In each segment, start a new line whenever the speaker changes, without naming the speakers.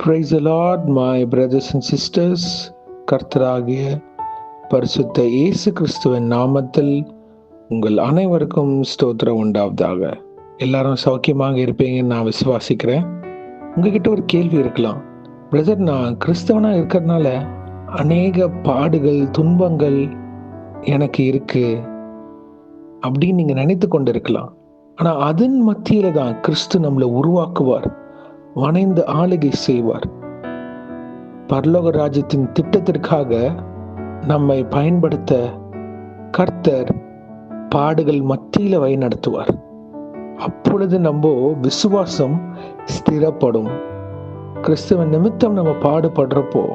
Praise the Lord, my brothers and sisters. கர்த்தராகிய பரிசுத்த இயேசு கிறிஸ்துவின் நாமத்தில் உங்கள் அனைவருக்கும் ஸ்தோத்திரம் உண்டாவதாக. எல்லாரும் சௌக்கியமாக இருப்பீங்கன்னு நான் விசுவாசிக்கிறேன். உங்ககிட்ட ஒரு கேள்வி இருக்கலாம், பிரதர், நான் கிறிஸ்தவனா இருக்கிறதுனால அநேக பாடுகள் துன்பங்கள் எனக்கு இருக்கு அப்படின்னு நீங்க நினைத்து கொண்டு இருக்கலாம். ஆனா அதன் மத்தியில தான் கிறிஸ்து நம்மளை உருவாக்குவார், வணைந்து ஆளுகை செய்வார். பரலோக ராஜ்யத்தின் திட்டத்திற்காக நம்மை பயன்படுத்த கர்த்தர் பாடுகள் மத்தியில வழி நடத்துவார். அப்பொழுது நம்ம விசுவாசம் ஸ்திரப்படும். கிறிஸ்துவ நிமித்தம் நம்ம பாடுபடுறப்போ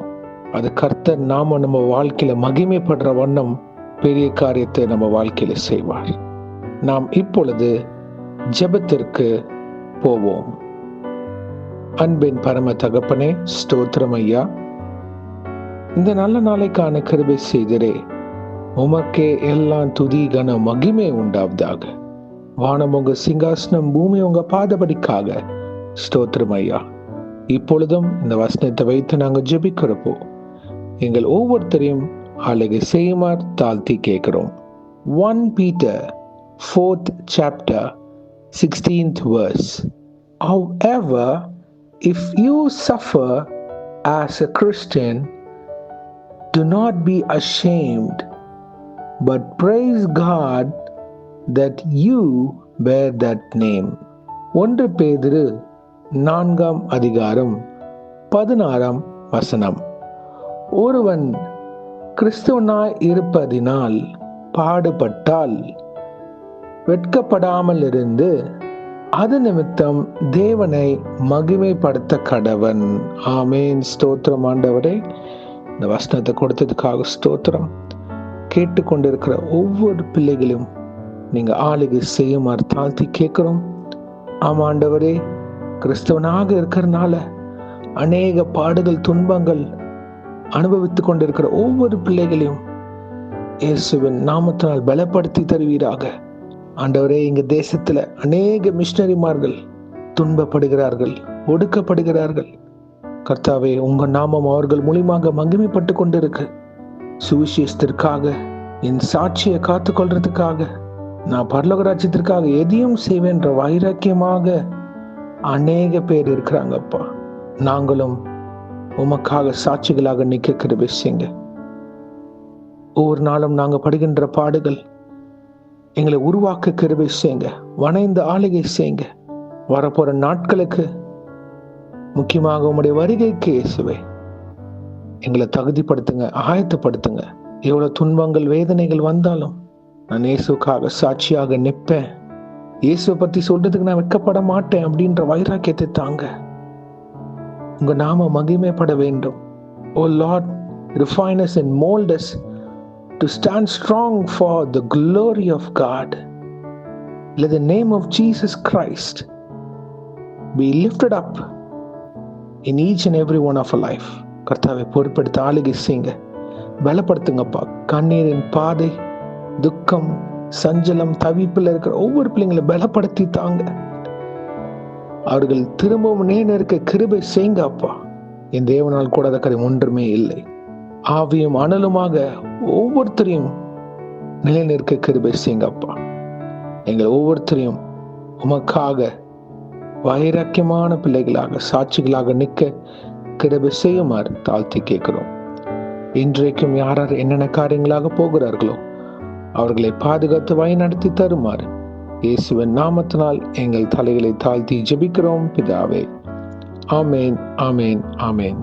அது கர்த்தர் நாம நம்ம வாழ்க்கையில மகிமைப்படுற வண்ணம் பெரிய காரியத்தை நம்ம வாழ்க்கையில செய்வார். நாம் இப்பொழுது ஜெபத்திற்கு போவோம். அன்பின் பரம தகப்பனே, ஸ்தோத்திரம் ஐயா. இந்த நல்ல நாளைக்கான கிருபை செய்திரே. உமக்கே எல்லாம் துதி கன மகிமை உண்டாவதாக. வானம் உங்க சிங்காசனம், பூமி உங்க பாதபடிக்காக. ஸ்தோத்திரம் ஐயா. இப்பொழுதும் இந்த வசனத்தை வைத்து நாங்கள் ஜெபிக்கிறப்போ எங்கள் ஒவ்வொருத்தரையும் ஆளுகை செய்யுமாறு தாழ்த்தி கேட்கிறோம். 1 Peter 4th chapter 16th verse. However, if you suffer as a Christian, do not be ashamed, but praise God that you bear that name. 1 பேதுரு 4ஆம் அதிகாரம் 16ஆம் வசனம். ஒருவன் கிறிஸ்துவனாய் இருப்பதினால் பாடுபட்டால் வெட்கப்படாமல் இருந்து அது நிமித்தம் தேவனை மகிமைப்படுத்த கடவன். ஆமேன். ஸ்தோத்திரம் ஆண்டவரே. இந்த வசனத்தை கொடுத்ததுக்காக ஸ்தோத்திரம். கேட்டுக்கொண்டிருக்கிற ஒவ்வொரு பிள்ளைகளும் நீங்க ஆளுகை செய்யுமாறு தாழ்த்தி கேட்கிறோம். ஆமா ஆண்டவரே, கிறிஸ்தவனாக இருக்கிறதுனால அநேக பாடுகள் துன்பங்கள் அனுபவித்துக் கொண்டிருக்கிற ஒவ்வொரு பிள்ளைகளையும் இயேசுவின் நாமத்தினால் பலப்படுத்தி தருவீராக. ஆண்டவரே, எங்க தேசத்துல அநேக மிஷனரிமார்கள் துன்பப்படுகிறார்கள், ஒடுக்கப்படுகிறார்கள். கர்த்தாவே, உங்க நாமம் அவர்கள் மூலியமாக மகிமைப்பட்டு கொண்டிருக்கு. சுவிசேஷத்திற்காக என் சாட்சியை காத்துக்கொள்றதுக்காக நான் பரலோக ராஜ்யத்திற்காக எதையும் செய்வேன்ற வைராக்கியமாக அநேக பேர் இருக்கிறாங்கப்பா. நாங்களும் உமக்காக சாட்சிகளாக நிக்க கிருபை செய்யுங்க. ஒவ்வொரு நாளும் நாங்க படுகின்ற பாடுகள் எங்களை உருவாக்க கிருபை செய்யுங்க. வணைந்து ஆளுகை செய்யுங்க. வரப்போற நாட்களுக்கு, முக்கியமாக உம்முடைய வருகைக்கு இயேசுவே எங்களை தகுதிப்படுத்துங்க, ஆயத்தப்படுத்துங்க. எவ்வளவு துன்பங்கள் வேதனைகள் வந்தாலும் நான் இயேசுக்காக சாட்சியாக நிற்பேன். இயேசுவை பத்தி சொல்றதுக்கு நான் வெட்கப்பட மாட்டேன் அப்படின்ற வைராக்கியத்தை தாங்க. உங்க நாம மகிமைப்பட வேண்டும். ஓ Lord, refine us and mold us to stand strong for the glory of God. Let the name of Jesus Christ be lifted up in each and every one of our life. கர்த்தாவை பொறுப்படுத்த ஆளுகை செய்யுங்க, பலப்படுத்துங்கப்பா. கண்ணீரின் பாதை, துக்கம், சஞ்சலம், தவிப்பில் இருக்கிற ஒவ்வொரு பிள்ளைங்களை பலப்படுத்தி தாங்க. அவர்கள் திரும்பவும் நிலைநிற்க கிருபை செய்யுங்க அப்பா. என் தேவனால் கூடாத காரியம் ஒன்றுமே இல்லை. ஆவியும் அனலுமாக ஒவ்வொருத்தரையும் நிலைநிற்க கிருபை செய்யுங்க அப்பா. எங்கள் ஒவ்வொருத்தரையும் உமக்காக வைராக்கியமான பிள்ளைகளாக சாட்சிகளாக நிற்க கிருபை செய்யுமாறு தாழ்த்தி கேட்கிறோம். இன்றைக்கும் யார் என்னென்ன காரியங்களாக போகிறார்களோ அவர்களை பாதுகாத்து வழி நடத்தி தருமாறு இயேசுவின் நாமத்தினால் எங்கள் தலைகளை தாழ்த்தி ஜெபிக்கிறோம் பிதாவே. ஆமேன், ஆமேன், ஆமேன்.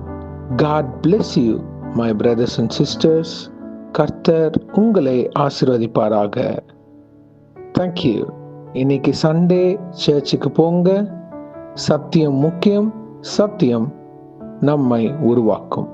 God bless you, my brothers and sisters. கர்த்தர் உங்களை ஆசீர்வதிப்பாராக. தேங்க்யூ. இன்னைக்கு சண்டே, சர்ச்சுக்கு போங்க. சத்தியம் முக்கியம். சத்தியம் நம்மை உருவாக்கும்.